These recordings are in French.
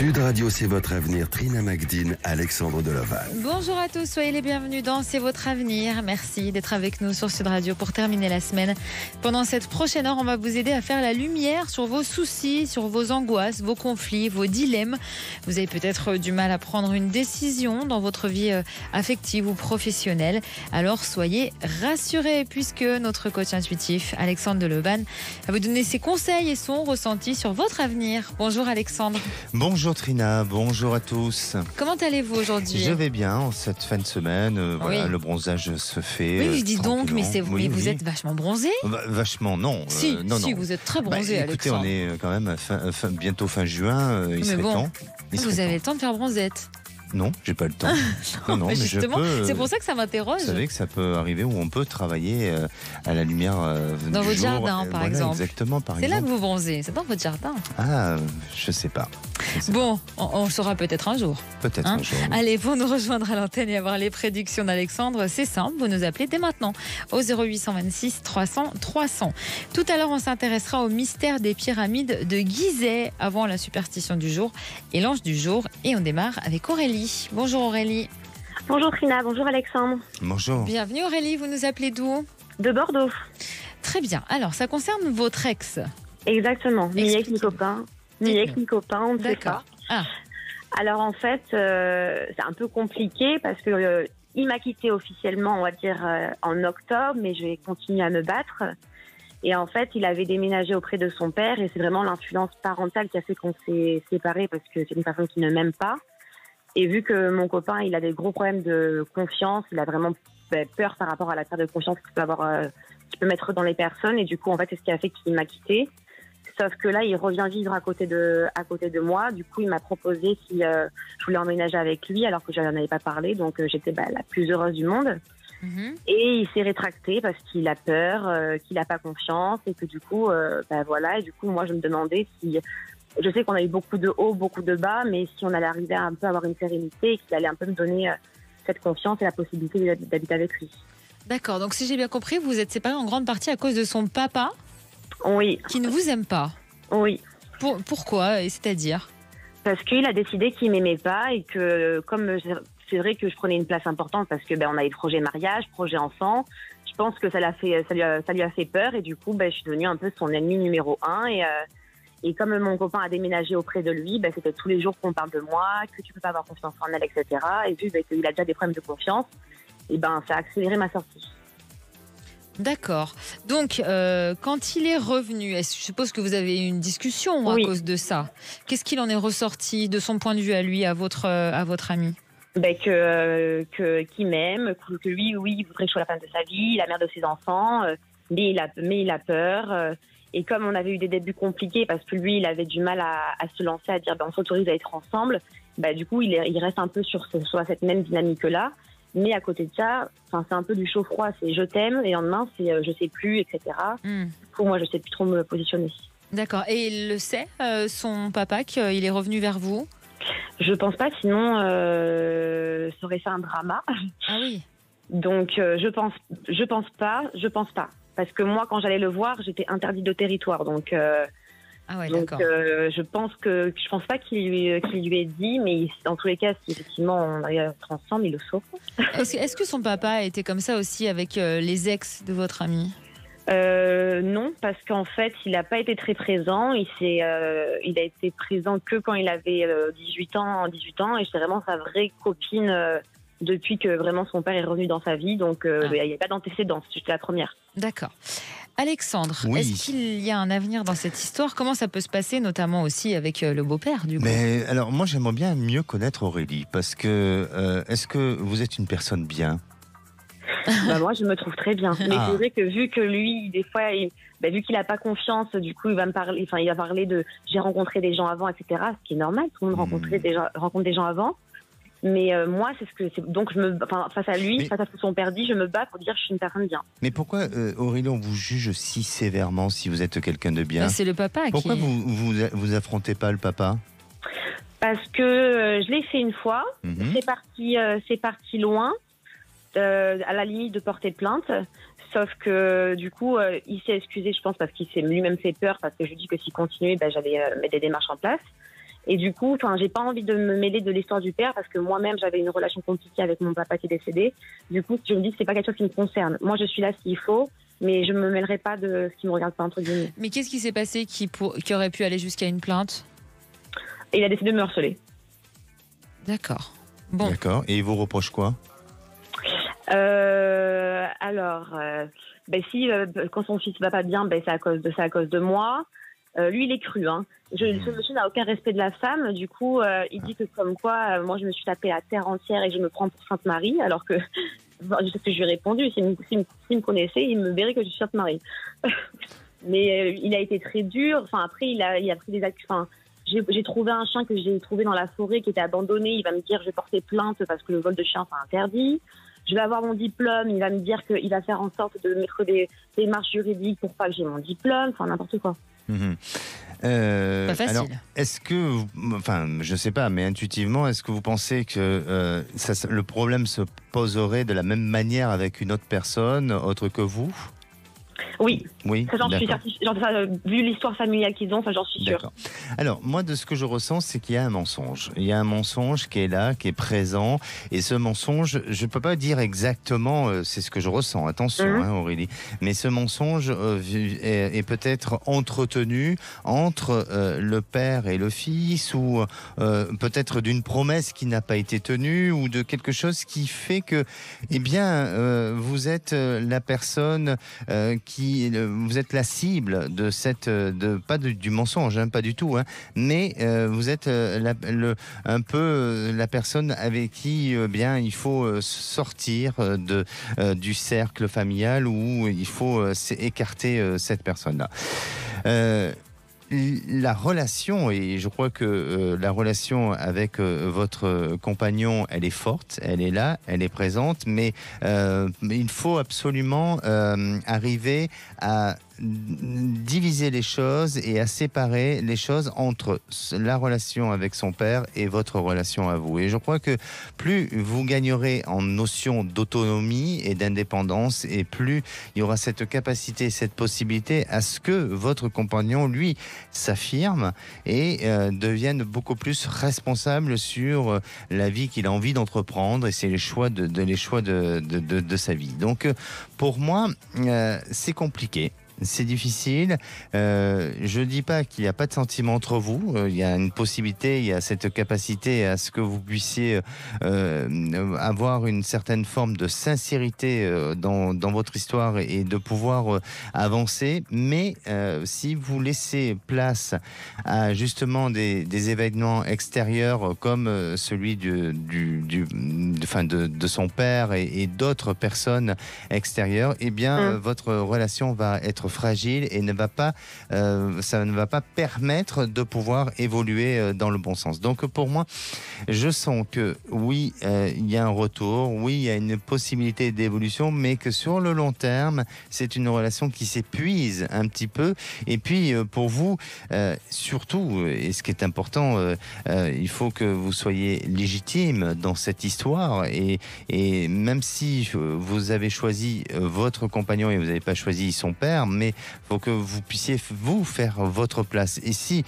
Sud Radio, c'est votre avenir. Trina Magdine, Alexandre Deloval. Bonjour à tous, soyez les bienvenus dans C'est votre avenir. Merci d'être avec nous sur Sud Radio pour terminer la semaine. Pendant cette prochaine heure, on va vous aider à faire la lumière sur vos soucis, sur vos angoisses, vos conflits, vos dilemmes. Vous avez peut-être du mal à prendre une décision dans votre vie affective ou professionnelle. Alors soyez rassurés puisque notre coach intuitif, Alexandre Deloval, va vous donner ses conseils et son ressenti sur votre avenir. Bonjour Alexandre. Bonjour Trina, bonjour à tous. Comment allez-vous aujourd'hui ? Je vais bien en cette fin de semaine. Voilà, le bronzage se fait. Oui, je dis donc, mais vous êtes vachement bronzé. Vachement, non. Si, non. vous êtes très bronzé, écoutez, Alexandre. on est quand même bientôt fin juin. Il serait temps. Vous avez le temps de faire bronzette. Non, j'ai pas le temps. non, mais justement, je peux, c'est pour ça que ça m'interroge. Vous savez que ça peut arriver où on peut travailler à la lumière dans du votre jour, jardin, par exemple. Exactement, c'est là que vous bronzez, c'est dans votre jardin. Ah, je sais pas. Bon, on le saura peut-être un jour. Peut-être un jour. Oui. Allez, pour nous rejoindre à l'antenne et avoir les prédictions d'Alexandre, c'est simple, vous nous appelez dès maintenant au 0826 300 300. Tout à l'heure, on s'intéressera au mystère des pyramides de Gizeh avant la superstition du jour et l'ange du jour. Et on démarre avec Aurélie. Bonjour Aurélie. Bonjour Trina, bonjour Alexandre. Bonjour. Bienvenue Aurélie, vous nous appelez d'où ? De Bordeaux. Très bien, alors ça concerne votre ex. Exactement, ni ex ni copain. Ni ex ni copain, on ne sait pas. Ah. Alors en fait, c'est un peu compliqué parce que il m'a quitté officiellement, on va dire, en octobre, mais je vais continuer à me battre. Et en fait, il avait déménagé auprès de son père et c'est vraiment l'influence parentale qui a fait qu'on s'est séparés parce que c'est une personne qui ne m'aime pas. Et vu que mon copain, il a des gros problèmes de confiance, il a vraiment peur par rapport à la perte de confiance qu'il peut mettre dans les personnes. Et du coup, en fait, c'est ce qui a fait qu'il m'a quitté. Sauf que là, il revient vivre à côté de moi. Du coup, il m'a proposé si je voulais emménager avec lui, alors que je n'en avais pas parlé. Donc, j'étais la plus heureuse du monde. Mm-hmm. Et il s'est rétracté parce qu'il a peur, qu'il n'a pas confiance. Et que du coup, voilà. Et du coup, moi, je me demandais si... Je sais qu'on a eu beaucoup de hauts, beaucoup de bas, mais si on allait arriver à un peu avoir une sérénité et qu'il allait un peu me donner cette confiance et la possibilité d'habiter avec lui. D'accord. Donc, si j'ai bien compris, vous êtes séparés en grande partie à cause de son papa. Oui. Qui ne vous aime pas. Oui. Pourquoi ? Et c'est-à-dire ? Parce qu'il a décidé qu'il m'aimait pas et que comme c'est vrai que je prenais une place importante parce que on avait projet mariage, projet enfant. Je pense que ça lui a fait peur et du coup je suis devenue un peu son ennemi numéro 1 et comme mon copain a déménagé auprès de lui, c'était tous les jours qu'on parle de moi, que tu peux pas avoir confiance en elle, etc. Et vu qu'il a déjà des problèmes de confiance, et ça a accéléré ma sortie. D'accord. Donc, quand il est revenu, je suppose que vous avez eu une discussion à cause de ça. Qu'est-ce qu'il en est ressorti de son point de vue à lui, à votre ami ? Qu'il m'aime, que lui, il voudrait que je sois la femme de sa vie, la mère de ses enfants, mais il a peur. Et comme on avait eu des débuts compliqués, parce que lui, il avait du mal à se lancer, à dire on s'autorise à être ensemble, du coup, il reste un peu sur cette même dynamique-là. Mais à côté de ça, c'est un peu du chaud-froid. C'est je t'aime, et en demain, c'est je sais plus, etc. Du coup, moi, je sais plus trop me positionner. D'accord. Et il le sait, son papa, qu'il est revenu vers vous ? Je pense pas, sinon, ça aurait fait un drama. Ah oui. Donc, je pense pas. Parce que moi, quand j'allais le voir, j'étais interdite de territoire. Donc, d'accord. Je pense pas qu'il lui ait dit, mais dans tous les cas, si effectivement on arrive à être ensemble, il le saura. Est-ce que son papa était comme ça aussi avec les ex de votre ami ? Non, parce qu'en fait, il n'a pas été très présent. Il a été présent que quand il avait 18 ans, et c'est vraiment sa vraie copine depuis que vraiment son père est revenu dans sa vie. Donc, il n'y a pas d'antécédent. J'étais la première. D'accord. Alexandre, oui. Est-ce qu'il y a un avenir dans cette histoire ? Comment ça peut se passer, notamment aussi avec le beau-père, du coup ? Mais alors, moi, j'aimerais bien mieux connaître Aurélie, parce que est-ce que vous êtes une personne bien ? Moi, je me trouve très bien. Mais c'est vrai que vu que lui, des fois, vu qu'il n'a pas confiance, du coup, il va parler de j'ai rencontré des gens avant, etc. Ce qui est normal, tout le monde rencontre des gens avant. Mais moi, donc face à lui, face à ce que son père dit, je me bats pour dire que je suis une personne bien. Mais pourquoi, Aurélie, on vous juge si sévèrement si vous êtes quelqu'un de bien ? C'est le papa Pourquoi vous affrontez pas le papa ? Parce que je l'ai fait une fois. C'est parti loin, à la limite de porter plainte. Sauf que du coup, il s'est excusé, je pense, parce qu'il s'est lui-même fait peur, parce que je lui dis que s'il continuait, j'allais mettre des démarches en place. Et du coup, j'ai pas envie de me mêler de l'histoire du père parce que moi-même, j'avais une relation compliquée avec mon papa qui est décédé. Du coup, je me dis que c'est pas quelque chose qui me concerne. Moi, je suis là s'il faut, mais je me mêlerai pas de ce qui me regarde pas, entre guillemets. Mais qu'est-ce qui s'est passé qui aurait pu aller jusqu'à une plainte? Et il a décidé de me harceler. D'accord. Bon. D'accord. Et il vous reproche quoi? Si quand son fils va pas bien, c'est à cause de moi. Lui, il est cru. Ce monsieur n'a aucun respect de la femme. Du coup, il dit que comme quoi, moi, je me suis tapée à terre entière et je me prends pour Sainte Marie, alors que je sais ce que je lui ai répondu. S'il me connaissait, il me verrait que je suis Sainte Marie. Mais il a été très dur. Enfin, après, il a pris des actes. Enfin, j'ai trouvé un chien que j'ai trouvé dans la forêt qui était abandonné. Il va me dire, je vais porter plainte parce que le vol de chien, c'est interdit. Je vais avoir mon diplôme. Il va me dire qu'il va faire en sorte de mettre des démarches juridiques pour pas que j'ai mon diplôme. Enfin, n'importe quoi. Pas facile. Alors, est-ce que, je sais pas, mais intuitivement, est-ce que vous pensez que le problème se poserait de la même manière avec une autre personne, autre que vous? Oui. Ça, j'en suis d'accord. certifiée. Vu l'histoire familiale qu'ils ont, ça, j'en suis sûre. Alors, moi, de ce que je ressens, c'est qu'il y a un mensonge. Il y a un mensonge qui est là, qui est présent. Et ce mensonge, je ne peux pas dire exactement, c'est ce que je ressens, attention, Aurélie. Mais ce mensonge est peut-être entretenu entre le père et le fils, ou peut-être d'une promesse qui n'a pas été tenue, ou de quelque chose qui fait que, vous êtes la personne vous êtes la cible de du mensonge, pas du tout, mais vous êtes un peu la personne avec qui il faut sortir du cercle familial, où il faut écarter cette personne-là. La relation, et je crois que la relation avec votre compagnon, elle est forte, elle est là, elle est présente, mais il faut absolument arriver à diviser les choses et à séparer les choses entre la relation avec son père et votre relation à vous. Et je crois que plus vous gagnerez en notion d'autonomie et d'indépendance, et plus il y aura cette capacité, cette possibilité à ce que votre compagnon, lui, s'affirme et devienne beaucoup plus responsable sur la vie qu'il a envie d'entreprendre, et c'est les choix de sa vie. Donc pour moi, c'est compliqué. C'est difficile. Je ne dis pas qu'il n'y a pas de sentiment entre vous. Il y a une possibilité, il y a cette capacité à ce que vous puissiez avoir une certaine forme de sincérité dans votre histoire, et de pouvoir avancer. Mais si vous laissez place à justement des événements extérieurs comme celui de son père et d'autres personnes extérieures, votre relation va être fragile et ça ne va pas permettre de pouvoir évoluer dans le bon sens. Donc pour moi, je sens que oui, il y a un retour, oui, il y a une possibilité d'évolution, mais que sur le long terme, c'est une relation qui s'épuise un petit peu. Et puis pour vous, surtout, et ce qui est important, il faut que vous soyez légitime dans cette histoire, et même si vous avez choisi votre compagnon et vous n'avez pas choisi son père, mais il faut que vous puissiez vous faire votre place. Et si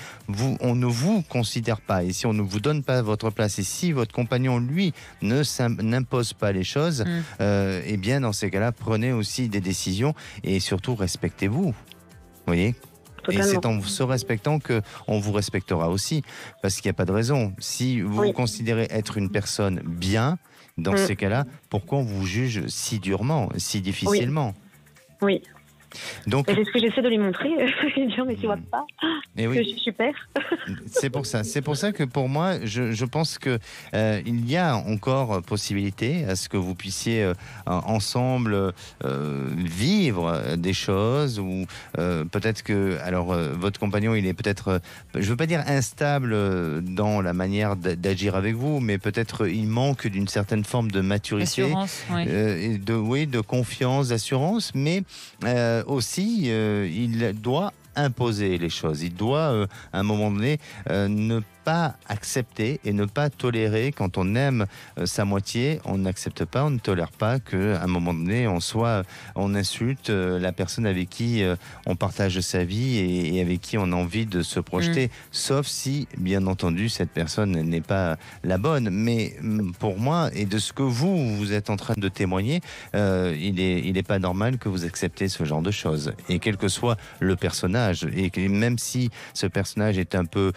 on ne vous considère pas, et si on ne vous donne pas votre place, et si votre compagnon, lui, n'impose pas les choses, dans ces cas-là, prenez aussi des décisions, et surtout respectez-vous. Vous voyez ? Totalement. Et c'est en se respectant qu'on vous respectera aussi, parce qu'il n'y a pas de raison. Si vous vous considérez être une personne bien, dans ces cas-là, pourquoi on vous juge si durement, si difficilement ? Oui. Donc, c'est ce que j'essaie de lui montrer. Mais tu vois pas que je suis super. C'est pour ça que pour moi, je pense que il y a encore possibilité à ce que vous puissiez ensemble vivre des choses, ou peut-être que votre compagnon, il est peut-être, je veux pas dire instable dans la manière d'agir avec vous, mais peut-être il manque d'une certaine forme de maturité, de confiance, d'assurance, mais aussi il doit imposer les choses. Il doit, à un moment donné, ne pas accepter et ne pas tolérer. Quand on aime sa moitié, on n'accepte pas, on ne tolère pas qu'à un moment donné, on insulte la personne avec qui on partage sa vie et avec qui on a envie de se projeter, sauf si, bien entendu, cette personne n'est pas la bonne. Mais pour moi, et de ce que vous êtes en train de témoigner, il est pas normal que vous acceptez ce genre de choses. Et quel que soit le personnage, et même si ce personnage est un peu,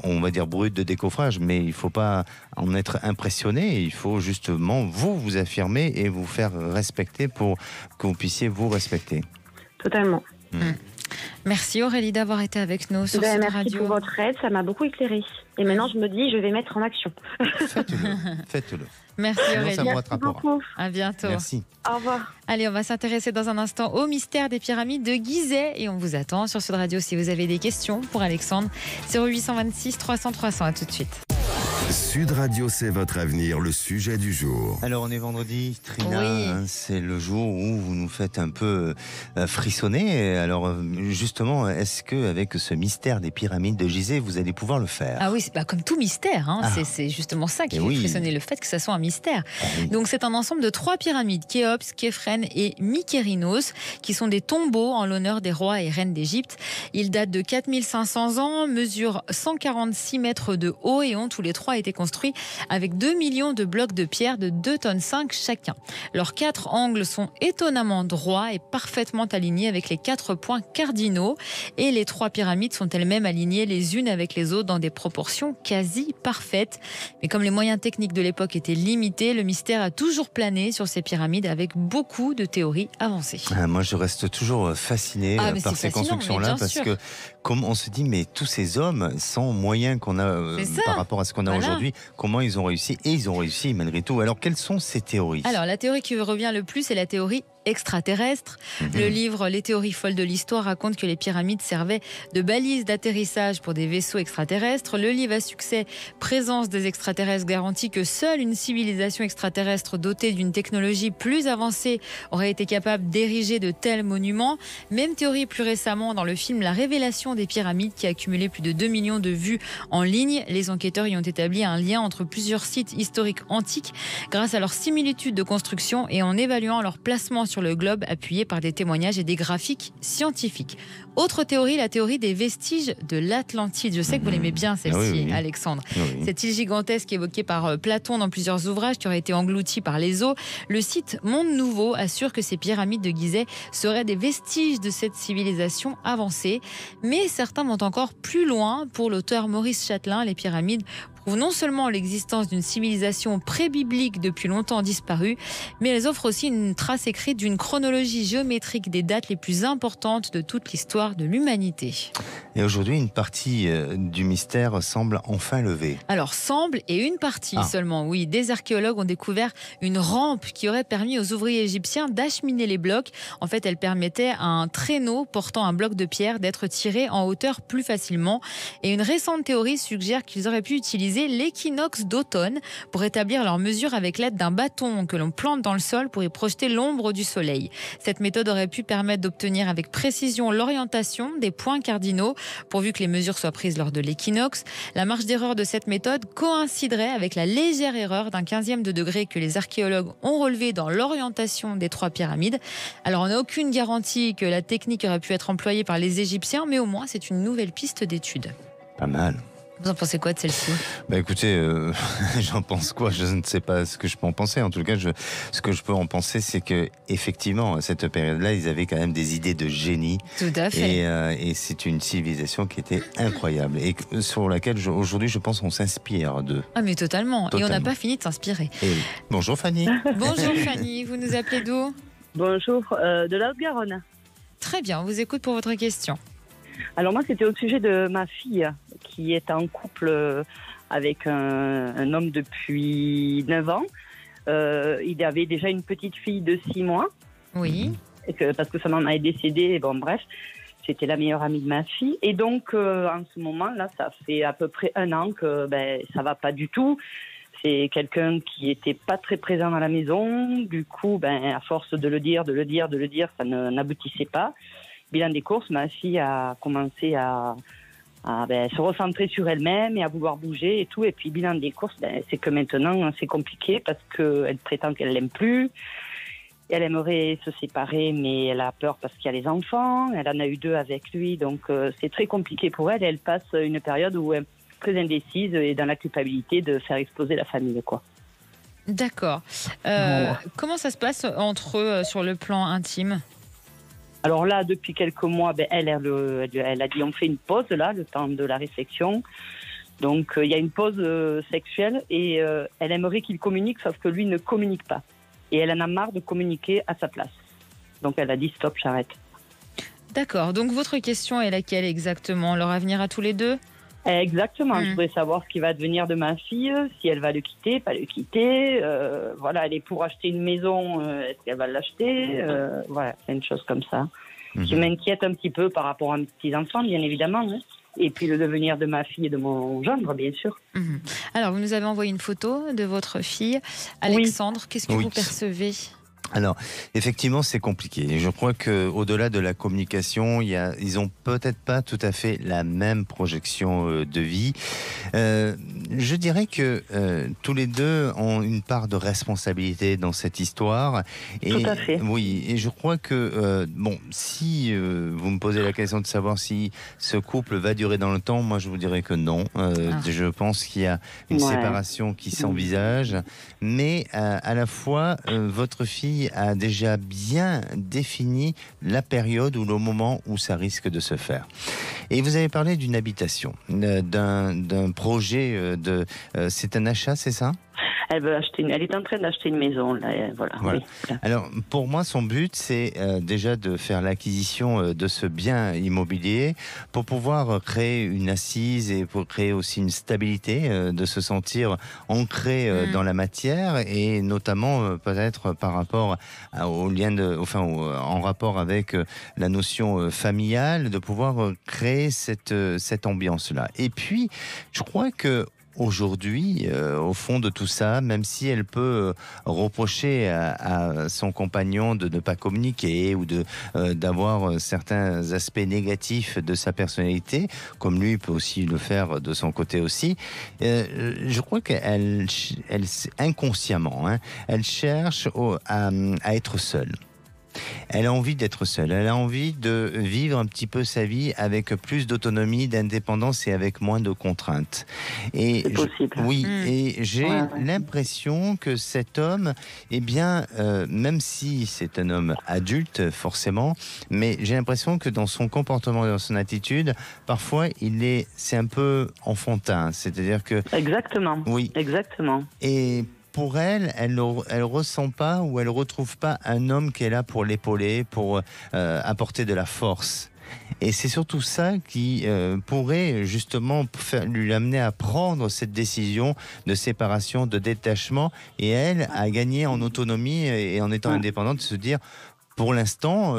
on va dire, brut de décoffrage, mais il ne faut pas en être impressionné, il faut justement vous affirmer et vous faire respecter pour que vous puissiez vous respecter. Totalement. Merci Aurélie d'avoir été avec nous sur cette merci radio. pour votre aide, ça m'a beaucoup éclairée. Et maintenant, je me dis, je vais mettre en action. Faites-le. Merci Aurélie. Ça me Merci rattrapera. beaucoup. À bientôt. Merci. Au revoir. Allez, on va s'intéresser dans un instant au mystère des pyramides de Gizeh et on vous attend sur Sud Radio si vous avez des questions pour Alexandre. 0826 300 300. À tout de suite. Sud Radio, c'est votre avenir, le sujet du jour. Alors on est vendredi, Trina, Oui. C'est le jour où vous nous faites un peu frissonner. Alors justement, est-ce qu'avec ce mystère des pyramides de Gizeh, vous allez pouvoir le faire? Ah oui, c'est pas comme tout mystère. Hein. Ah. C'est justement ça qui Et fait oui. frissonner, le fait que ça soit un mystère. Oui. Donc c'est un ensemble de 3 pyramides, Khéops, Képhren et Mykérinos, qui sont des tombeaux en l'honneur des rois et reines d'Égypte. Ils datent de 4500 ans, mesurent 146 mètres de haut et ont tous les 3 été construits avec 2 millions de blocs de pierre de 2,5 tonnes chacun. Leurs 4 angles sont étonnamment droits et parfaitement alignés avec les 4 points cardinaux. Et les 3 pyramides sont elles-mêmes alignées les unes avec les autres dans des proportions quasi parfaites. Mais comme les moyens techniques de l'époque étaient limités, le mystère a toujours plané sur ces pyramides avec beaucoup de théories avancées. Moi, je reste toujours fasciné Ah, mais par c'est ces fascinant, constructions-là, mais bien parce sûr. que comme on se dit, mais tous ces hommes, sans moyens qu'on a C'est ça. par rapport à ce qu'on a Voilà. aujourd'hui, comment ils ont réussi? Et ils ont réussi malgré tout. Alors, quelles sont ces théories? Alors, la théorie qui revient le plus est la théorie extraterrestre. Le livre Les théories folles de l'histoire raconte que les pyramides servaient de balises d'atterrissage pour des vaisseaux extraterrestres. Le livre à succès Présence des extraterrestres garantit que seule une civilisation extraterrestre dotée d'une technologie plus avancée aurait été capable d'ériger de tels monuments. Même théorie plus récemment dans le film La révélation des pyramides qui a accumulé plus de 2 millions de vues en ligne. Les enquêteurs y ont établi un lien entre plusieurs sites historiques antiques grâce à leur similitude de construction et en évaluant leur placement sur le globe appuyé par des témoignages et des graphiques scientifiques. Autre théorie, la théorie des vestiges de l'Atlantide. Je sais que vous l'aimez bien celle-ci, Oui. Alexandre. Oui. Cette île gigantesque évoquée par Platon dans plusieurs ouvrages qui auraient été engloutis par les eaux. Le site Monde Nouveau assure que ces pyramides de Gizeh seraient des vestiges de cette civilisation avancée. Mais certains vont encore plus loin. Pour l'auteur Maurice Châtelain, les pyramides prouvent non seulement l'existence d'une civilisation pré-biblique depuis longtemps disparue, mais elles offrent aussi une trace écrite d'une chronologie géométrique des dates les plus importantes de toute l'histoire de l'humanité. Et aujourd'hui, une partie du mystère semble enfin levée. Alors, semble et une partie Ah. seulement, oui. Des archéologues ont découvert une rampe qui aurait permis aux ouvriers égyptiens d'acheminer les blocs. En fait, elle permettait à un traîneau portant un bloc de pierre d'être tiré en hauteur plus facilement. Et une récente théorie suggère qu'ils auraient pu utiliser l'équinoxe d'automne pour établir leurs mesures avec l'aide d'un bâton que l'on plante dans le sol pour y projeter l'ombre du soleil. Cette méthode aurait pu permettre d'obtenir avec précision l'orientation des points cardinaux pourvu que les mesures soient prises lors de l'équinoxe. La marge d'erreur de cette méthode coïnciderait avec la légère erreur d'un 15e de degré que les archéologues ont relevé dans l'orientation des 3 pyramides. Alors on n'a aucune garantie que la technique aurait pu être employée par les Égyptiens, mais au moins c'est une nouvelle piste d'étude. Pas mal. Vous en pensez quoi de celle-ci ? Écoutez, j'en pense quoi? Je ne sais pas ce que je peux en penser. En tout cas, ce que je peux en penser, c'est que effectivement, à cette période-là, ils avaient quand même des idées de génie. Tout à fait. Et c'est une civilisation qui était incroyable et sur laquelle aujourd'hui, je pense, on s'inspire d'eux. Ah mais totalement. Et on n'a Totalement. pas fini de s'inspirer. Et oui. Bonjour Fanny. Bonjour Fanny, vous nous appelez d'où ? Bonjour, de la Haute-Garonne. Très bien, on vous écoute pour votre question. Alors moi, c'était au sujet de ma fille qui est en couple avec un homme depuis 9 ans. Il avait déjà une petite fille de 6 mois, Oui. parce que sa maman est décédée. Bon, bref, c'était la meilleure amie de ma fille. Et donc, en ce moment-là, ça fait à peu près 1 an que ça va pas du tout. C'est quelqu'un qui était pas très présent à la maison. Du coup, à force de le dire, ça n'aboutissait pas. Bilan des courses, ma fille a commencé à à se recentrer sur elle-même et à vouloir bouger et tout. Et puis, bilan des courses, c'est que maintenant, c'est compliqué parce qu'elle prétend qu'elle l'aime plus. Elle aimerait se séparer, mais elle a peur parce qu'il y a les enfants. Elle en a eu 2 avec lui, donc c'est très compliqué pour elle. Elle passe une période où elle est très indécise et dans la culpabilité de faire exploser la famille, quoi. D'accord. Voilà. Comment ça se passe entre eux sur le plan intime ? Alors là, depuis quelques mois, elle a dit on fait une pause, là, le temps de la réflexion. Donc il y a une pause sexuelle et elle aimerait qu'il communique, sauf que lui ne communique pas. Et elle en a marre de communiquer à sa place. Donc elle a dit stop, j'arrête. D'accord. Donc votre question est laquelle exactement ? Leur avenir à tous les deux ? Exactement. Je voudrais savoir ce qui va devenir de ma fille, si elle va le quitter, pas le quitter. Voilà, elle est pour acheter une maison, est-ce qu'elle va l'acheter ? Voilà, c'est une chose comme ça. Qui m'inquiète un petit peu par rapport à mes petits-enfants, bien évidemment. Hein. Et puis le devenir de ma fille et de mon gendre, bien sûr. Alors, vous nous avez envoyé une photo de votre fille, Alexandre. Qu'est-ce que vous percevez ? Alors, effectivement, c'est compliqué. Je crois qu'au-delà de la communication, ils ont peut-être pas tout à fait la même projection de vie. Je dirais que tous les deux ont une part de responsabilité dans cette histoire. Et, tout à fait. Oui, et je crois que, si vous me posez la question de savoir si ce couple va durer dans le temps, moi je vous dirais que non. Je pense qu'il y a une séparation qui s'envisage, mais à la fois, votre fille a déjà bien défini la période ou le moment où ça risque de se faire. Et vous avez parlé d'une habitation, d'un projet c'est un achat, c'est ça ? Elle est en train d'acheter une maison, là, voilà. Oui. Alors, pour moi, son but, c'est déjà de faire l'acquisition de ce bien immobilier pour pouvoir créer une assise et pour créer aussi une stabilité, de se sentir ancré dans la matière et notamment peut-être par rapport au lien en rapport avec la notion familiale, de pouvoir créer cette ambiance-là. Et puis, je crois que aujourd'hui, au fond de tout ça, même si elle peut reprocher à son compagnon de ne pas communiquer ou d'avoir certains aspects négatifs de sa personnalité, comme lui peut aussi le faire de son côté aussi, je crois qu'elle inconsciemment, elle cherche à être seule. Elle a envie d'être seule, elle a envie de vivre un petit peu sa vie avec plus d'autonomie, d'indépendance et avec moins de contraintes. Et c'est possible. Et j'ai l'impression que cet homme, même si c'est un homme adulte forcément, mais j'ai l'impression que dans son comportement et dans son attitude, parfois c'est un peu enfantin, c'est-à-dire que... Exactement. Oui. Exactement. Et pour elle ressent pas ou elle retrouve pas un homme qui est là pour l'épauler, pour apporter de la force. Et c'est surtout ça qui pourrait justement lui amener à prendre cette décision de séparation, de détachement, et elle à gagner en autonomie et en étant indépendante, de se dire... Pour l'instant,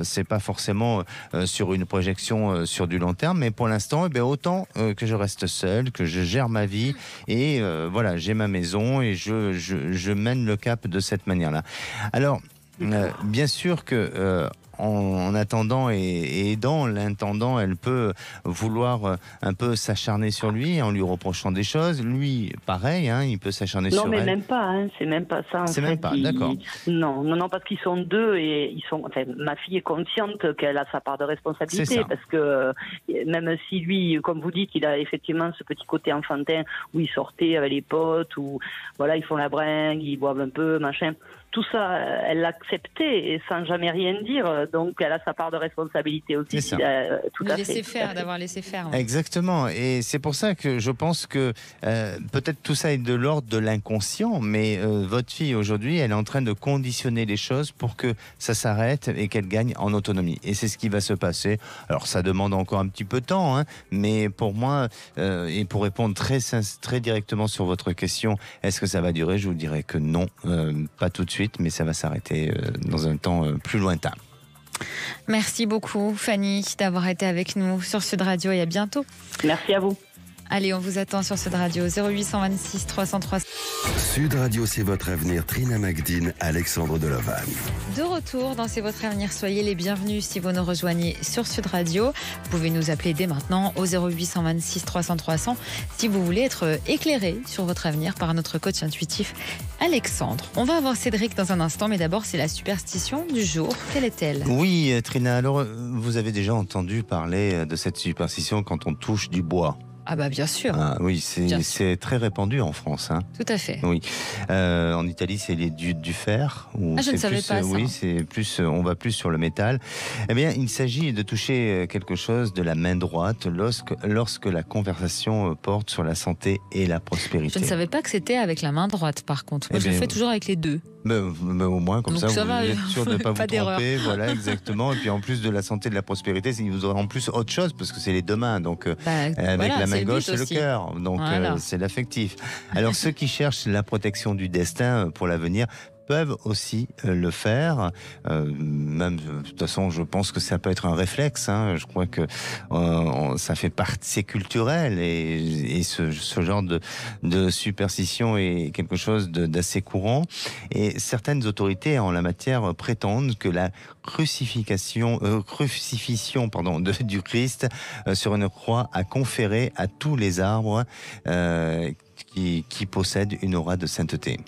c'est pas forcément sur une projection sur du long terme, mais pour l'instant, autant que je reste seul, que je gère ma vie et voilà, j'ai ma maison et je mène le cap de cette manière-là. Alors, bien sûr que en attendant et aidant l'intendant, elle peut vouloir un peu s'acharner sur lui en lui reprochant des choses. Lui, pareil, il peut s'acharner sur elle. Non, mais même pas, c'est même pas ça. C'est même pas, d'accord. Non, parce qu'ils sont deux et ma fille est consciente qu'elle a sa part de responsabilité, parce que même si lui, comme vous dites, il a effectivement ce petit côté enfantin où il sortait avec les potes, où voilà, ils font la bringue, ils boivent un peu, machin. Tout ça, elle l'acceptait et sans jamais rien dire. Donc, elle a sa part de responsabilité aussi. C'est ça. Tout à fait. D'avoir laissé faire. Exactement. Et c'est pour ça que je pense que peut-être tout ça est de l'ordre de l'inconscient, mais votre fille aujourd'hui, elle est en train de conditionner les choses pour que ça s'arrête et qu'elle gagne en autonomie. Et c'est ce qui va se passer. Alors, ça demande encore un petit peu de temps, mais pour moi, et pour répondre très directement sur votre question, est-ce que ça va durer ? Je vous dirais que non, pas tout de suite, mais ça va s'arrêter dans un temps plus lointain. Merci beaucoup Fanny d'avoir été avec nous sur Sud Radio et à bientôt. Merci à vous. Allez, on vous attend sur Sud Radio 0826 303. Sud Radio, c'est votre avenir. Trina Magdine, Alexandre Delovan. De retour dans C'est votre avenir, soyez les bienvenus si vous nous rejoignez sur Sud Radio. Vous pouvez nous appeler dès maintenant au 0826 300 300 si vous voulez être éclairé sur votre avenir par notre coach intuitif Alexandre. On va avoir Cédric dans un instant, mais d'abord c'est la superstition du jour. Quelle est-elle ? Oui, Trina, alors vous avez déjà entendu parler de cette superstition quand on touche du bois. Ah bah bien sûr. Ah, oui, c'est très répandu en France. Hein. Tout à fait. Oui. En Italie, c'est du fer. Je ne savais pas ça. Oui, c'est plus, on va plus sur le métal. Eh bien, il s'agit de toucher quelque chose de la main droite lorsque la conversation porte sur la santé et la prospérité. Je ne savais pas que c'était avec la main droite, par contre. Moi, je le fais toujours avec les deux. Mais au moins, comme donc ça, va, vous êtes sûr de ne pas vous d'erreur. tromper. Voilà, exactement. Et puis, en plus de la santé et de la prospérité, vous aurez en plus autre chose, parce que c'est les deux mains. Donc, avec la main gauche, c'est le cœur. Donc, c'est l'affectif. Alors, ceux qui cherchent la protection du destin pour l'avenir peuvent aussi le faire. Même, de toute façon, je pense que ça peut être un réflexe. Hein. Je crois que ça fait partie, c'est culturel et ce genre de superstition est quelque chose d'assez courant. Et certaines autorités en la matière prétendent que la crucifixion du Christ sur une croix a conféré à tous les arbres qui possèdent une aura de sainteté.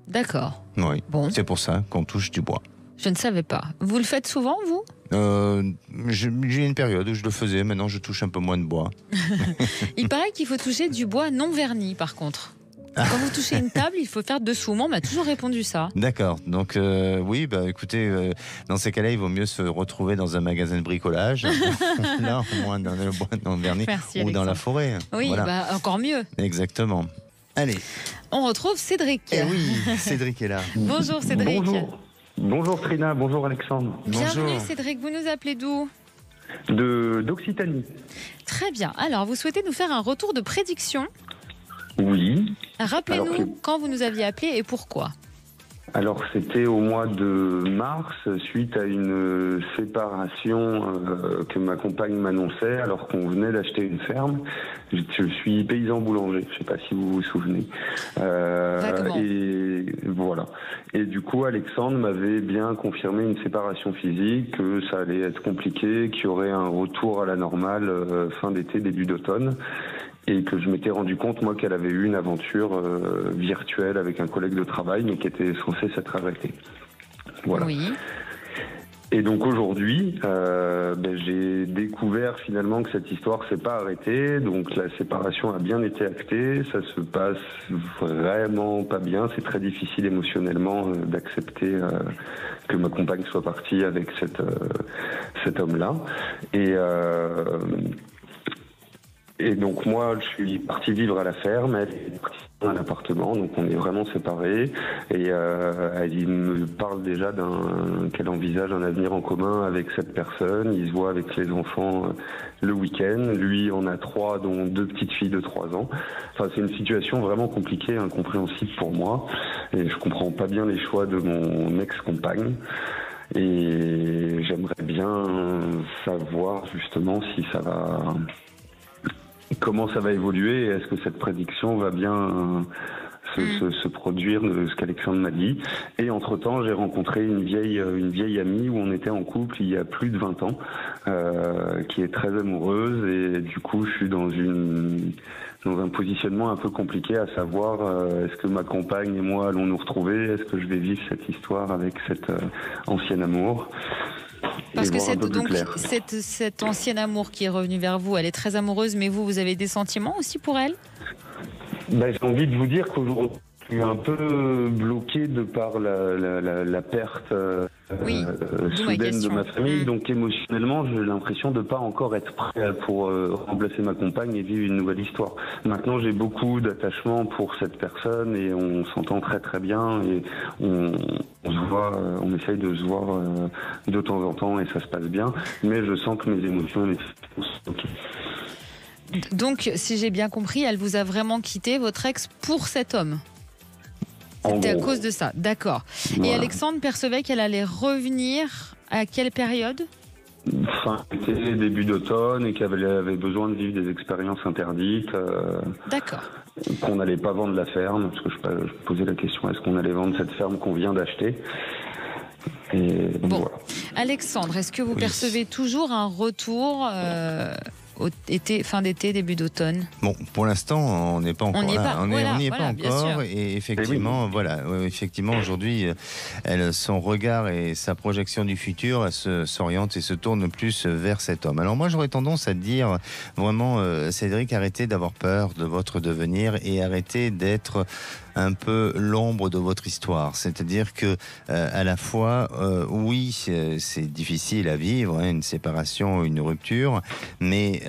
D'accord. Oui, bon. C'est pour ça qu'on touche du bois. Je ne savais pas. Vous le faites souvent, vous ? J'ai une période où je le faisais, maintenant je touche un peu moins de bois. Il paraît qu'il faut toucher du bois non verni, par contre. Quand vous touchez une table, il faut faire dessous. Moi, on m'a toujours répondu ça. D'accord. Donc, oui, écoutez, dans ces cas-là, il vaut mieux se retrouver dans un magasin de bricolage. Là, au moins dans le bois non verni. Merci, ou Alexandre. dans la forêt. Oui, voilà. Encore mieux. Exactement. Allez. On retrouve Cédric. Oui, Cédric est là. Bonjour Cédric. Bonjour Trina, bonjour Alexandre. Bienvenue Cédric, vous nous appelez d'où ? D'Occitanie. Très bien. Alors, vous souhaitez nous faire un retour de prédiction ? Oui. Rappelez-nous quand vous nous aviez appelé et pourquoi. Alors, c'était au mois de mars, suite à une séparation que ma compagne m'annonçait, alors qu'on venait d'acheter une ferme. Je suis paysan boulanger, je ne sais pas si vous vous souvenez. Et voilà. Et du coup, Alexandre m'avait bien confirmé une séparation physique, que ça allait être compliqué, qu'il y aurait un retour à la normale fin d'été, début d'automne. Et que je m'étais rendu compte, moi, qu'elle avait eu une aventure virtuelle avec un collègue de travail, mais qui était censée s'être arrêtée. Voilà. Oui. Et donc aujourd'hui, j'ai découvert finalement que cette histoire s'est pas arrêtée. Donc la séparation a bien été actée. Ça se passe vraiment pas bien. C'est très difficile émotionnellement d'accepter que ma compagne soit partie avec cet homme-là. Et donc moi, je suis parti vivre à la ferme, elle est partie à l'appartement, donc on est vraiment séparés. Et elle me parle déjà qu'elle envisage un avenir en commun avec cette personne. Il se voit avec les enfants le week-end. Lui en a 3, dont 2 petites filles de 3 ans. Enfin, c'est une situation vraiment compliquée, incompréhensible pour moi. Et je comprends pas bien les choix de mon ex-compagne. Et j'aimerais bien savoir justement si ça va... Comment ça va évoluer et est-ce que cette prédiction va bien se produire de ce qu'Alexandre m'a dit. Et entre-temps, j'ai rencontré une vieille amie où on était en couple il y a plus de 20 ans, qui est très amoureuse et du coup, je suis dans un positionnement un peu compliqué à savoir est-ce que ma compagne et moi allons nous retrouver, est-ce que je vais vivre cette histoire avec cet ancien amour. Parce que cette ancienne amour qui est revenue vers vous, elle est très amoureuse, mais vous avez des sentiments aussi pour elle ? J'ai envie de vous dire qu'aujourd'hui, je suis un peu bloqué de par la perte soudaine de ma famille. Donc émotionnellement, j'ai l'impression de ne pas encore être prêt pour remplacer ma compagne et vivre une nouvelle histoire. Maintenant, j'ai beaucoup d'attachement pour cette personne et on s'entend très très bien et on se voit, on essaye de se voir de temps en temps et ça se passe bien. Mais je sens que mes émotions sont bloquées. Donc, si j'ai bien compris, elle vous a vraiment quitté, votre ex, pour cet homme. C'était à cause de ça, d'accord. Voilà. Et Alexandre percevait qu'elle allait revenir à quelle période ? fin d'été, début d'automne, et qu'elle avait besoin de vivre des expériences interdites. D'accord. Qu'on n'allait pas vendre la ferme, parce que je posais la question, est-ce qu'on allait vendre cette ferme qu'on vient d'acheter? Et donc, Bon, voilà. Alexandre, est-ce que vous percevez toujours un retour fin d'été, début d'automne? Bon, pour l'instant, on n'est pas encore là. On n'y est pas bien encore. sûr. Et effectivement, effectivement, aujourd'hui, son regard et sa projection du futur s'orientent et se tournent plus vers cet homme. Alors moi, j'aurais tendance à dire vraiment, Cédric, arrêtez d'avoir peur de votre devenir et arrêtez d'être un peu l'ombre de votre histoire. C'est-à-dire que à la fois, oui, c'est difficile à vivre, une séparation, une rupture, mais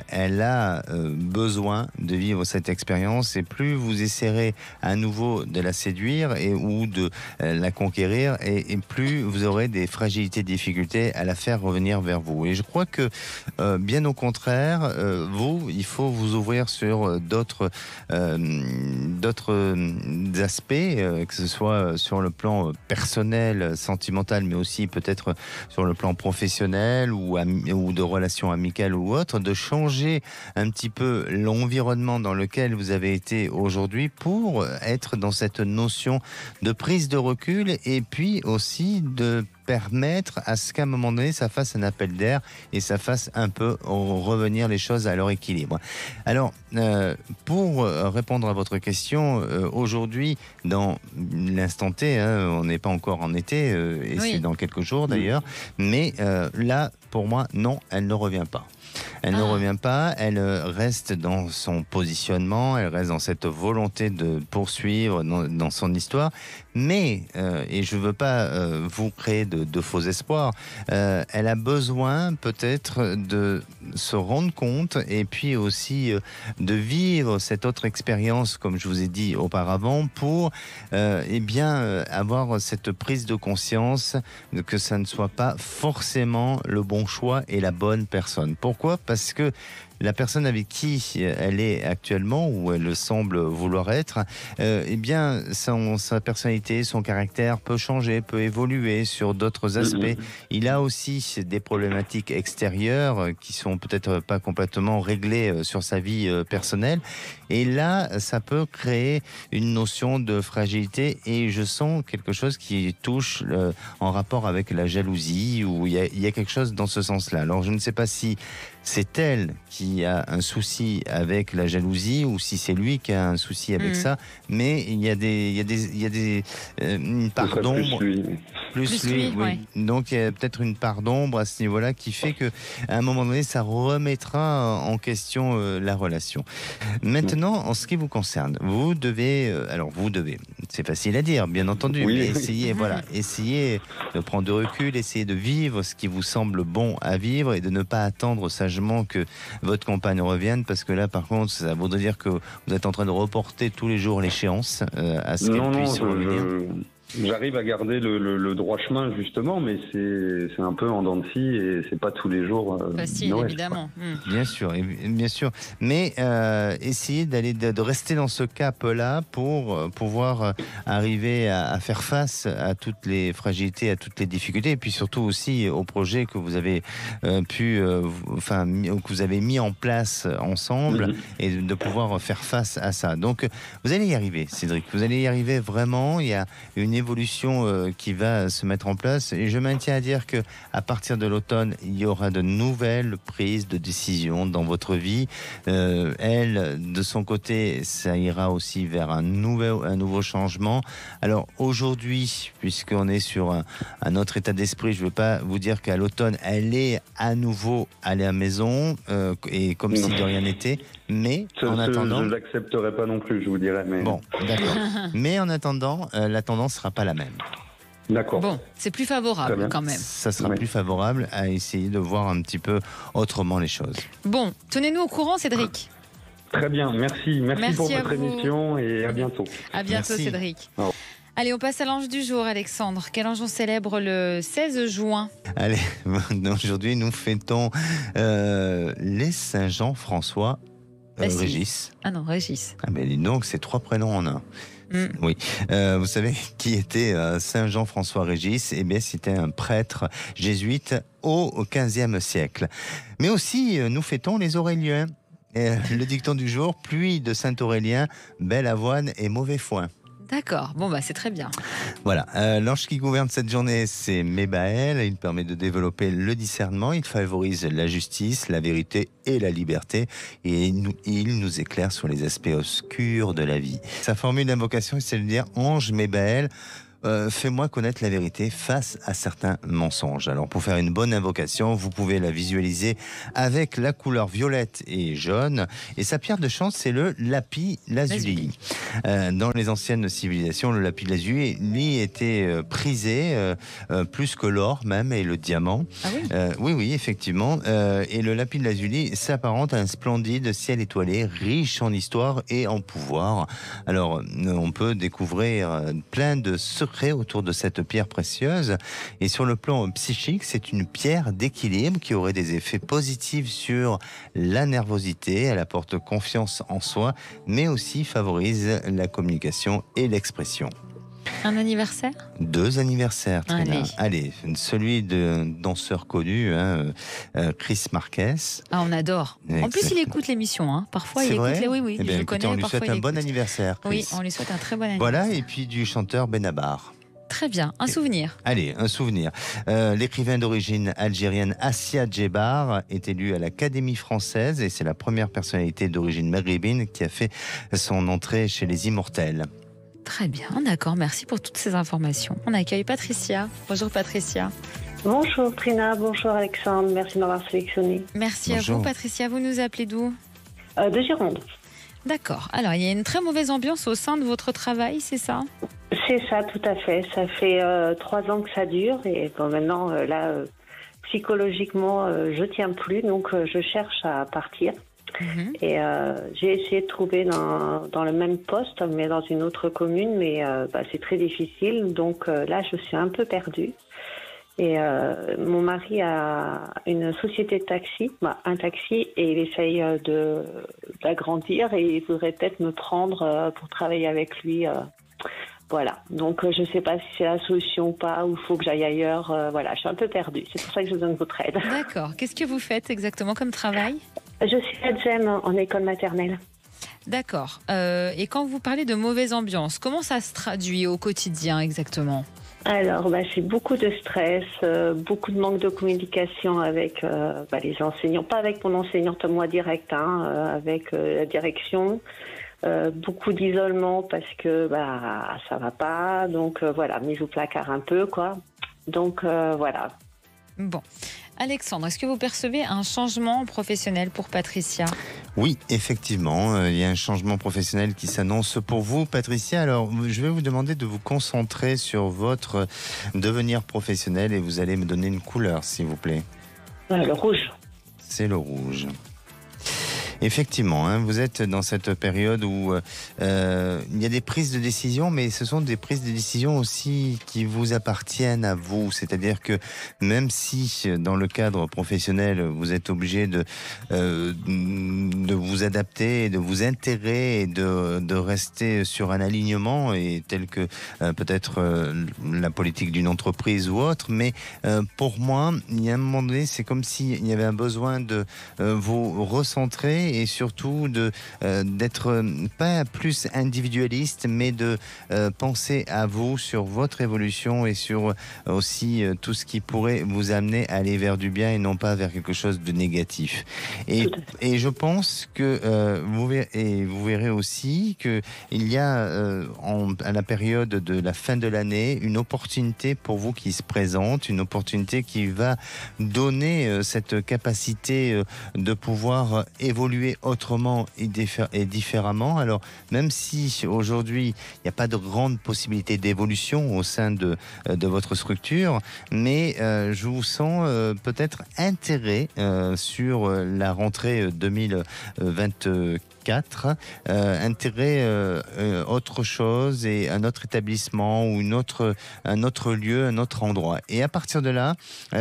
elle a besoin de vivre cette expérience, et plus vous essaierez à nouveau de la séduire ou de la conquérir, et plus vous aurez des fragilités, des difficultés à la faire revenir vers vous. Et je crois que bien au contraire, il faut vous ouvrir sur d'autres aspects, que ce soit sur le plan personnel, sentimental, mais aussi peut-être sur le plan professionnel ou de relations amicales ou autres, de changer un petit peu l'environnement dans lequel vous avez été aujourd'hui pour être dans cette notion de prise de recul, et puis aussi de permettre à ce qu'à un moment donné, ça fasse un appel d'air et ça fasse un peu revenir les choses à leur équilibre. Alors, pour répondre à votre question, aujourd'hui, dans l'instant T, on n'est pas encore en été, et c'est dans quelques jours d'ailleurs, mais là, pour moi, non, elle ne revient pas. Elle ne revient pas, elle reste dans son positionnement, elle reste dans cette volonté de poursuivre dans son histoire, mais, et je ne veux pas vous créer de faux espoirs, elle a besoin peut-être de se rendre compte, et puis aussi de vivre cette autre expérience, comme je vous ai dit auparavant, pour avoir cette prise de conscience que ça ne soit pas forcément le bon choix et la bonne personne. Pourquoi ? Parce que la personne avec qui elle est actuellement, ou elle semble vouloir être, sa personnalité, son caractère peut changer, peut évoluer sur d'autres aspects. Il a aussi des problématiques extérieures qui sont peut-être pas complètement réglées sur sa vie personnelle. Et là, ça peut créer une notion de fragilité, et je sens quelque chose qui touche en rapport avec la jalousie, ou il y a quelque chose dans ce sens-là. Alors, je ne sais pas si c'est elle qui a un souci avec la jalousie, ou si c'est lui qui a un souci avec ça, mais il y a une part d'ombre. Plus lui, oui. Ouais. Donc il y a peut-être une part d'ombre à ce niveau-là qui fait que à un moment donné, ça remettra en question la relation. Maintenant, en ce qui vous concerne, vous devez, c'est facile à dire, bien entendu, mais essayez de prendre du recul, essayez de vivre ce qui vous semble bon à vivre, et de ne pas attendre sagement que votre compagne revienne, parce que là, par contre, ça voudrait dire que vous êtes en train de reporter tous les jours l'échéance à ce qu'elle puisse revenir. J'arrive à garder le droit chemin, justement, mais c'est un peu en dents de scie, et c'est pas tous les jours facile, évidemment. Bien sûr. Mais essayez de rester dans ce cap-là pour pouvoir arriver à faire face à toutes les fragilités, à toutes les difficultés, et puis surtout aussi au projet que vous avez que vous avez mis en place ensemble, et de pouvoir faire face à ça. Donc, vous allez y arriver, Cédric. Vous allez y arriver vraiment. Il y a une évolution qui va se mettre en place, et je maintiens à dire que à partir de l'automne, il y aura de nouvelles prises de décisions dans votre vie. Elle, de son côté, ça ira aussi vers un nouveau changement. Alors aujourd'hui, puisqu'on est sur un autre état d'esprit, je ne veux pas vous dire qu'à l'automne, elle est à nouveau à la maison, et comme si de rien n'était. Mais en attendant, je l'accepterai pas non plus, je vous dirais. Mais... Bon, d'accord. Mais en attendant, la tendance sera pas la même. D'accord. Bon, c'est plus favorable quand même. Ça sera plus favorable à essayer de voir un petit peu autrement les choses. Bon, tenez-nous au courant, Cédric. Très bien, merci pour votre émission, et à bientôt. À bientôt, merci. Cédric. Oh. Allez, on passe à l'ange du jour, Alexandre. Quel ange on célèbre le 16 juin ? Allez, aujourd'hui, nous fêtons les Saint Jean-François Régis. Ah non, Régis. Ah ben dis donc, c'est 3 prénoms en un. Oui. Vous savez qui était Saint Jean-François Régis? Eh bien, c'était un prêtre jésuite au XVe siècle. Mais aussi, nous fêtons les Auréliens. Le dicton du jour, pluie de Saint-Aurélien, belle avoine et mauvais foin. D'accord, bon c'est très bien. Voilà, l'ange qui gouverne cette journée, c'est Mébaël. Il permet de développer le discernement, il favorise la justice, la vérité et la liberté, et il nous éclaire sur les aspects obscurs de la vie. Sa formule d'invocation, c'est de dire ange Mébaël, fais-moi connaître la vérité face à certains mensonges. Alors pour faire une bonne invocation, vous pouvez la visualiser avec la couleur violette et jaune. Et sa pierre de chance, c'est le lapis lazuli. Dans les anciennes civilisations, le lapis lazuli, lui, était prisé plus que l'or même et le diamant. Ah oui oui, effectivement. Et le lapis lazuli s'apparente à un splendide ciel étoilé, riche en histoire et en pouvoir. Alors, on peut découvrir plein de secrets autour de cette pierre précieuse, et sur le plan psychique, c'est une pierre d'équilibre qui aurait des effets positifs sur la nervosité. Elle apporte confiance en soi, mais aussi favorise la communication et l'expression. Un anniversaire? 2 anniversaires, Trina. Allez, celui de danseur connu, Chris Marquez. Ah, on adore. En plus, il écoute l'émission. Parfois, il écoute les... Oui, eh bien, je le écoutez, connais. on lui souhaite un bon anniversaire, Chris. Oui, on lui souhaite un très bon anniversaire. Voilà, et puis du chanteur Benabar. Très bien, un souvenir. Allez, un souvenir. L'écrivain d'origine algérienne Assia Djebar est élu à l'Académie française, et c'est la première personnalité d'origine maghrébine qui a fait son entrée chez les Immortels. Très bien, d'accord, merci pour toutes ces informations. On accueille Patricia. Bonjour Patricia. Bonjour Trina, bonjour Alexandre, merci de m'avoir sélectionné. Merci Bonjour. à vous Patricia, vous nous appelez d'où? De Gironde. D'accord, alors il y a une très mauvaise ambiance au sein de votre travail, c'est ça? C'est ça, tout à fait. Ça fait 3 ans que ça dure, et bon, maintenant, psychologiquement, je tiens plus, donc je cherche à partir. Et j'ai essayé de trouver dans le même poste, mais dans une autre commune, mais c'est très difficile. Donc là, je suis un peu perdue. Et mon mari a une société de taxi, un taxi, et il essaye d'agrandir, et il voudrait peut-être me prendre pour travailler avec lui. Voilà, donc je ne sais pas si c'est la solution ou pas, ou il faut que j'aille ailleurs. Voilà, je suis un peu perdue. C'est pour ça que je donne votre aide. D'accord. Qu'est-ce que vous faites exactement comme travail? Je suis ADGEM en école maternelle. D'accord. Et quand vous parlez de mauvaise ambiance, comment ça se traduit au quotidien exactement? Alors, c'est beaucoup de stress, beaucoup de manque de communication avec les enseignants. Pas avec mon enseignante moi direct, avec la direction. Beaucoup d'isolement parce que ça va pas, donc voilà, mise au placard un peu, quoi. Donc voilà. Bon. Alexandre, est-ce que vous percevez un changement professionnel pour Patricia? Oui, effectivement, il y a un changement professionnel qui s'annonce pour vous, Patricia. Alors, je vais vous demander de vous concentrer sur votre devenir professionnel, et vous allez me donner une couleur, s'il vous plaît. Le rouge. C'est le rouge. Effectivement, vous êtes dans cette période où il y a des prises de décision, mais ce sont des prises de décision aussi qui vous appartiennent à vous. C'est-à-dire que même si dans le cadre professionnel, vous êtes obligé de vous adapter, de vous intégrer et de rester sur un alignement, et tel que peut-être la politique d'une entreprise ou autre, mais pour moi, il y a un moment donné, c'est comme s'il y avait un besoin de vous recentrer, et surtout d'être pas plus individualiste, mais de penser à vous, sur votre évolution, et sur aussi tout ce qui pourrait vous amener à aller vers du bien et non pas vers quelque chose de négatif. Et je pense que vous verrez aussi qu'il y a à la période de la fin de l'année une opportunité pour vous qui se présente, une opportunité qui va donner cette capacité de pouvoir évoluer autrement et différemment. Alors, même si aujourd'hui, il n'y a pas de grande possibilité d'évolution au sein de votre structure, mais je vous sens peut-être intérêt sur la rentrée 2024 2024, intégrer autre chose et un autre établissement ou un autre lieu, un autre endroit. Et à partir de là,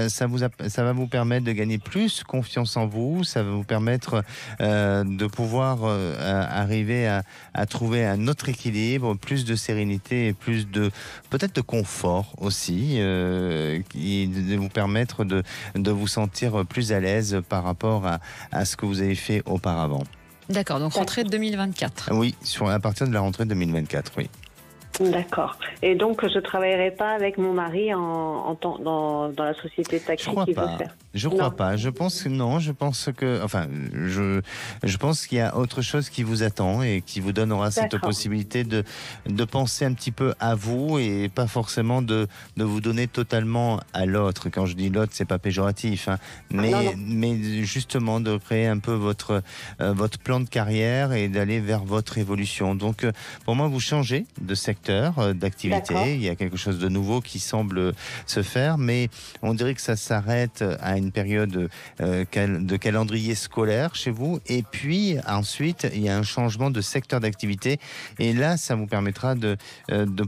ça va vous permettre de gagner plus confiance en vous, ça va vous permettre de pouvoir arriver à trouver un autre équilibre, plus de sérénité et plus peut-être de confort aussi, qui de vous permettre de vous sentir plus à l'aise par rapport à ce que vous avez fait auparavant. D'accord, donc rentrée de 2024. Oui, à partir de la rentrée de 2024, oui. D'accord. Et donc, je ne travaillerai pas avec mon mari dans la société de taxi qu'il veut faire. Je crois pas. Je pense que non. Je pense que, enfin, je pense qu'il y a autre chose qui vous attend et qui vous donnera cette possibilité de penser un petit peu à vous et pas forcément de vous donner totalement à l'autre. Quand je dis l'autre, c'est pas péjoratif, hein, mais justement de créer un peu votre plan de carrière et d'aller vers votre évolution. Donc, pour moi, vous changez de secteur d'activité. D'accord. Il y a quelque chose de nouveau qui semble se faire, mais on dirait que ça s'arrête à une période de calendrier scolaire chez vous, et puis ensuite il y a un changement de secteur d'activité, et là ça vous permettra de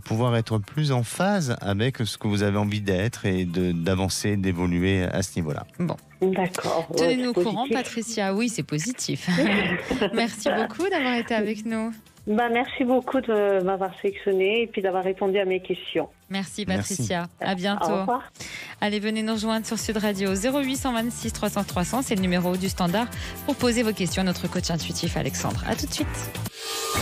pouvoir être plus en phase avec ce que vous avez envie d'être et d'avancer, d'évoluer à ce niveau-là. Bon. D'accord. Tenez-nous au courant, Patricia. Oui, c'est positif. Merci beaucoup d'avoir été avec nous. Merci beaucoup de m'avoir sélectionné et puis d'avoir répondu à mes questions. Merci Patricia. À bientôt. Au revoir. Allez, venez nous rejoindre sur Sud Radio 0826 300 300. C'est le numéro du standard pour poser vos questions à notre coach intuitif Alexandre. À tout de suite.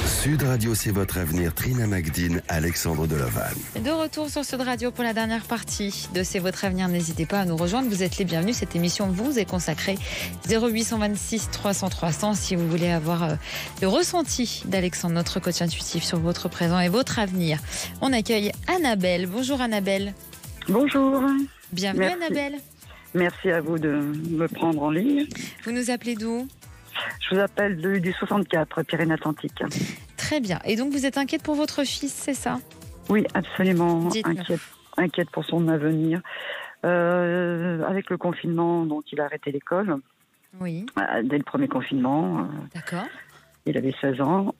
Sud Radio, c'est votre avenir. Trina Magdine, Alexandre Delaval. De retour sur Sud Radio pour la dernière partie de C'est votre avenir. N'hésitez pas à nous rejoindre. Vous êtes les bienvenus. Cette émission vous est consacrée. 0826 300 300 si vous voulez avoir le ressenti d'Alexandre, notre coach intuitif, sur votre présent et votre avenir. On accueille Annabelle. Bonjour Annabelle. Bonjour. Bienvenue. Merci. Annabelle. Merci à vous de me prendre en ligne. Vous nous appelez d'où ? Je vous appelle du 64, Pyrénées-Atlantiques. Très bien. Et donc vous êtes inquiète pour votre fils, c'est ça ? Oui, absolument. Dites-moi. Inquiète pour son avenir. Avec le confinement, donc il a arrêté l'école. Oui. Dès le premier confinement. D'accord. Il avait 16 ans.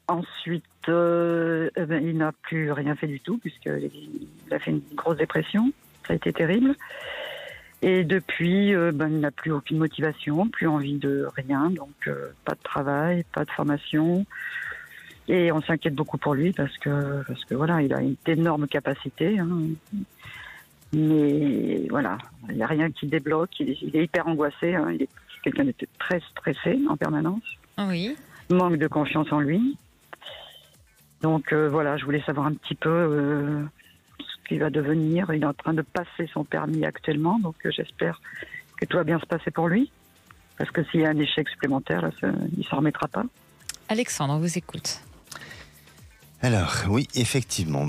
Ensuite, il n'a plus rien fait du tout, puisqu'il a fait une grosse dépression. Ça a été terrible. Et depuis, il n'a plus aucune motivation, plus envie de rien. Donc, pas de travail, pas de formation. Et on s'inquiète beaucoup pour lui parce que voilà, il a une énorme capacité. Hein. Mais voilà, il n'y a rien qui débloque. Il est hyper angoissé. Hein. Il est quelqu'un de très stressé en permanence. Oui. Manque de confiance en lui. Donc voilà, je voulais savoir un petit peu ce qu'il va devenir. Il est en train de passer son permis actuellement, donc j'espère que tout va bien se passer pour lui. Parce que s'il y a un échec supplémentaire, là, il ne s'en remettra pas. Alexandre, on vous écoute. Alors, oui, effectivement,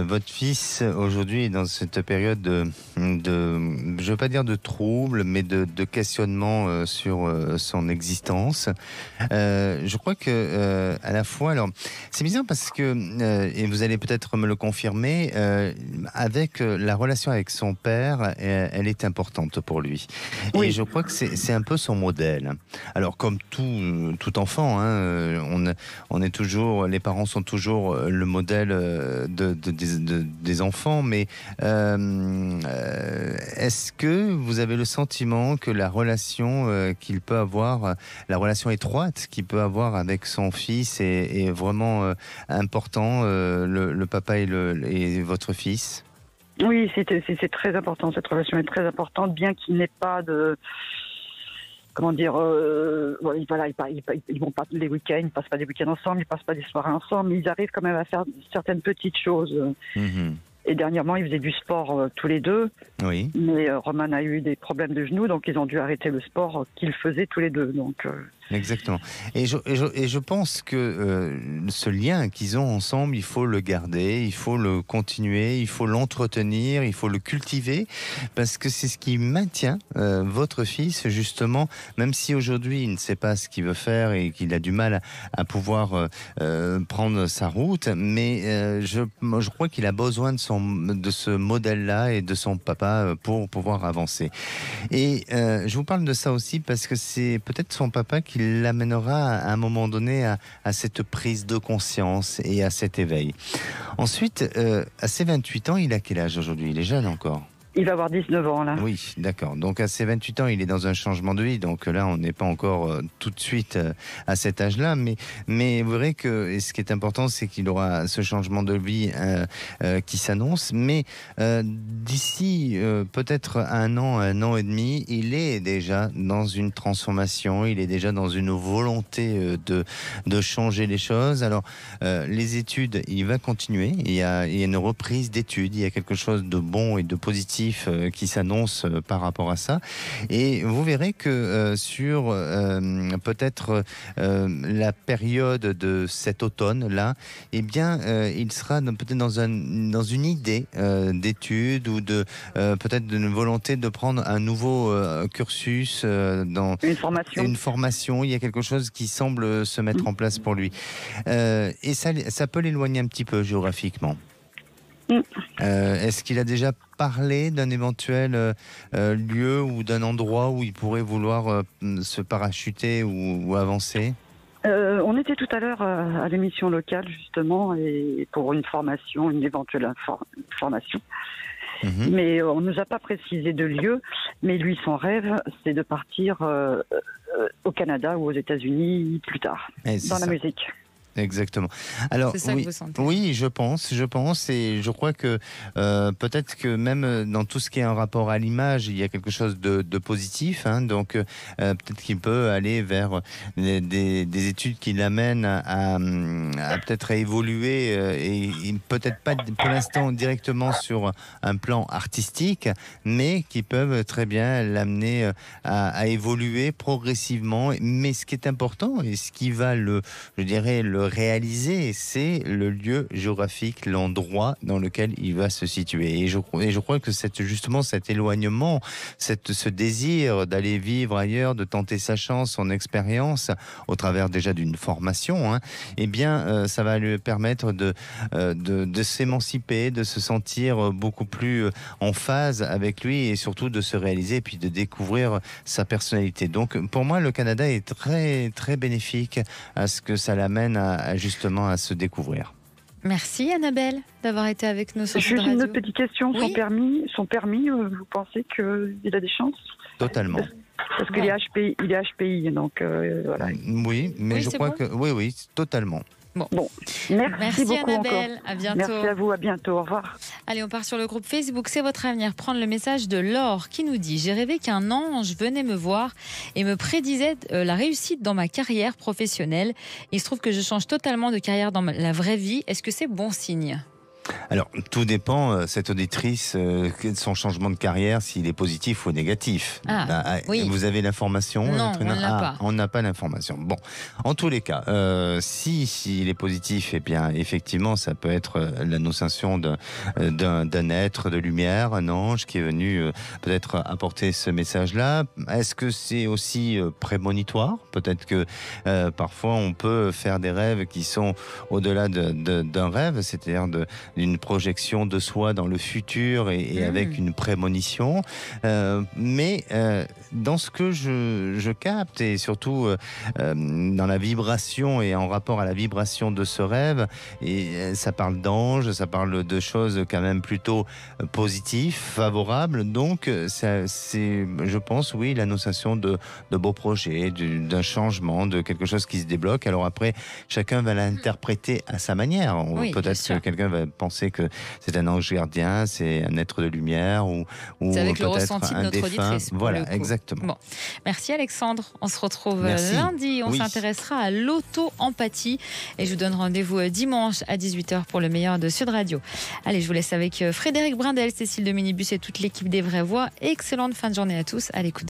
votre fils aujourd'hui est dans cette période de je ne veux pas dire de trouble, mais de questionnement sur son existence. Je crois que à la fois, alors c'est bizarre parce que et vous allez peut-être me le confirmer, avec la relation avec son père, elle est importante pour lui. Oui. Et je crois que c'est un peu son modèle. Alors comme tout enfant, hein, on est toujours, les parents sont toujours le modèle des enfants, mais est-ce que vous avez le sentiment que la relation qu'il peut avoir, la relation étroite qu'il peut avoir avec son fils est vraiment important, le papa et votre fils ? Oui, c'est très important, cette relation est très importante, bien qu'il n'ait pas de... Comment dire, voilà, ils vont pas les week-ends, ils passent pas des week-ends ensemble, ils passent pas des soirées ensemble, mais ils arrivent quand même à faire certaines petites choses. Mmh. Et dernièrement, ils faisaient du sport tous les deux. Oui. Mais Roman a eu des problèmes de genoux, donc ils ont dû arrêter le sport qu'ils faisaient tous les deux. Donc, exactement. Et je pense que ce lien qu'ils ont ensemble, il faut le garder, il faut le continuer, il faut l'entretenir, il faut le cultiver, parce que c'est ce qui maintient votre fils, justement, même si aujourd'hui il ne sait pas ce qu'il veut faire et qu'il a du mal à pouvoir prendre sa route, mais je crois qu'il a besoin de ce modèle-là et de son papa pour pouvoir avancer. Et je vous parle de ça aussi parce que c'est peut-être son papa qui qui l'amènera à un moment donné à cette prise de conscience et à cet éveil. Ensuite, à ses 28 ans, il a quel âge aujourd'hui? Il est jeune encore. Il va avoir 19 ans là. Oui, d'accord. Donc à ses 28 ans, il est dans un changement de vie. Donc là, on n'est pas encore tout de suite à cet âge-là. Mais vous verrez que et ce qui est important, c'est qu'il aura ce changement de vie qui s'annonce. Mais d'ici peut-être un an et demi, il est déjà dans une transformation. Il est déjà dans une volonté de changer les choses. Alors, les études, il va continuer. Il y a une reprise d'études. Il y a quelque chose de bon et de positif qui s'annonce par rapport à ça. Et vous verrez que sur peut-être la période de cet automne-là, eh bien, il sera peut-être dans une idée d'études ou peut-être d'une volonté de prendre un nouveau cursus dans une formation. Il y a quelque chose qui semble se mettre en place pour lui. Et ça peut l'éloigner un petit peu géographiquement. Est-ce qu'il a déjà parlé d'un éventuel lieu ou d'un endroit où il pourrait vouloir se parachuter ou avancer? On était tout à l'heure à l'émission locale justement et pour une formation, une éventuelle formation. Mais on ne nous a pas précisé de lieu. Mais lui, son rêve, c'est de partir au Canada ou aux États-Unis plus tard dans la musique. Exactement. Alors, c'est ça que vous sentez. Oui, je pense, et je crois que peut-être que même dans tout ce qui est en rapport à l'image, il y a quelque chose de positif. Donc, peut-être qu'il peut aller vers des études qui l'amènent à peut-être à évoluer et peut-être pas pour l'instant directement sur un plan artistique, mais qui peuvent très bien l'amener à évoluer progressivement. Mais ce qui est important et ce qui va le réaliser, c'est le lieu géographique, l'endroit dans lequel il va se situer. Et je crois que justement cet éloignement, ce désir d'aller vivre ailleurs, de tenter sa chance, son expérience, au travers déjà d'une formation, eh bien, ça va lui permettre de s'émanciper, de se sentir beaucoup plus en phase avec lui et surtout de se réaliser et puis de découvrir sa personnalité. Donc, pour moi, le Canada est très, très bénéfique à ce que ça l'amène justement à se découvrir. Merci Annabelle d'avoir été avec nous sur cette radio. Juste une petite question, oui. Son permis, vous pensez qu'il a des chances? Totalement. Parce qu'il est HPI, donc voilà. Oui, mais je crois que oui, totalement. Bon. Merci beaucoup Annabelle, encore. à bientôt. Merci à vous, à bientôt, au revoir. Allez, on part sur le groupe Facebook C'est votre avenir, prendre le message de Laure qui nous dit: j'ai rêvé qu'un ange venait me voir et me prédisait la réussite dans ma carrière professionnelle. Il se trouve que je change totalement de carrière dans la vraie vie. Est-ce que c'est bon signe? Alors, tout dépend, cette auditrice, de son changement de carrière, s'il est positif ou négatif. Oui. Vous avez l'information? Non, on ne l'a pas. On n'a pas l'information. Bon, en tous les cas, s'il est positif, eh bien, effectivement, ça peut être l'annonciation d'un être de lumière, un ange qui est venu peut-être apporter ce message-là. Est-ce que c'est aussi prémonitoire? Peut-être que parfois, on peut faire des rêves qui sont au-delà d'un rêve, c'est-à-dire d'une projection de soi dans le futur et avec une prémonition. Mais dans ce que je capte et surtout dans la vibration et en rapport à la vibration de ce rêve, et ça parle d'anges, ça parle de choses quand même plutôt positives, favorables. Donc c'est, je pense, oui, l'annonciation de beaux projets, d'un changement, de quelque chose qui se débloque. Alors après, chacun va l'interpréter à sa manière. Oui, peut-être que quelqu'un va penser que c'est un ange gardien, c'est un être de lumière ou c'est avec le ressenti de un notre défunt. auditrice. Voilà, exactement. Bon. Merci Alexandre. On se retrouve Merci. lundi. On s'intéressera à l'auto-empathie. Et je vous donne rendez-vous dimanche à 18h pour le meilleur de Sud Radio. Allez, je vous laisse avec Frédéric Brindel, Cécile de Minibus et toute l'équipe des Vraies Voix. Excellente fin de journée à tous. À l'écoute.